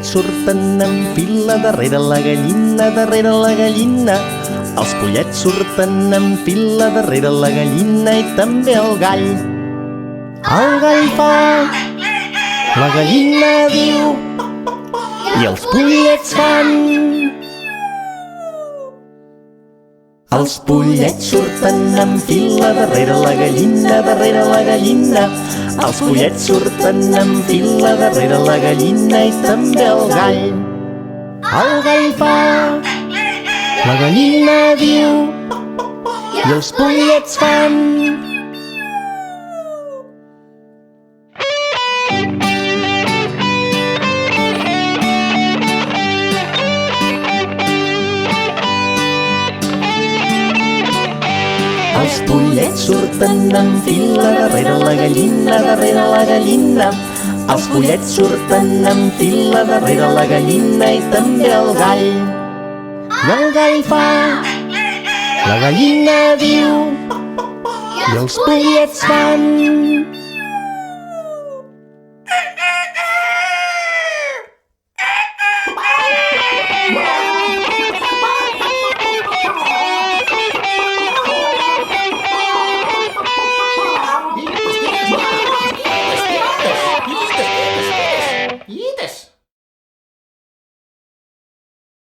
pollets surten en fila darrere la gallina, darrere la gallina. Els pollets surten en fila darrere la gallina i també el gall. El gall fa, la gallina diu i els pollets fan. Els pollets surten en fila darrere la gallina, darrere la gallina. Els pollets surten en fila darrere la gallina i també el gall. El gall fa, la gallina diu i els pollets fan. Els pollets surten en fila darrere la gallina, darrere la gallina. Els pollets surten en fila darrere la gallina i també el gall. I el gall fa, la gallina diu i els pollets fan.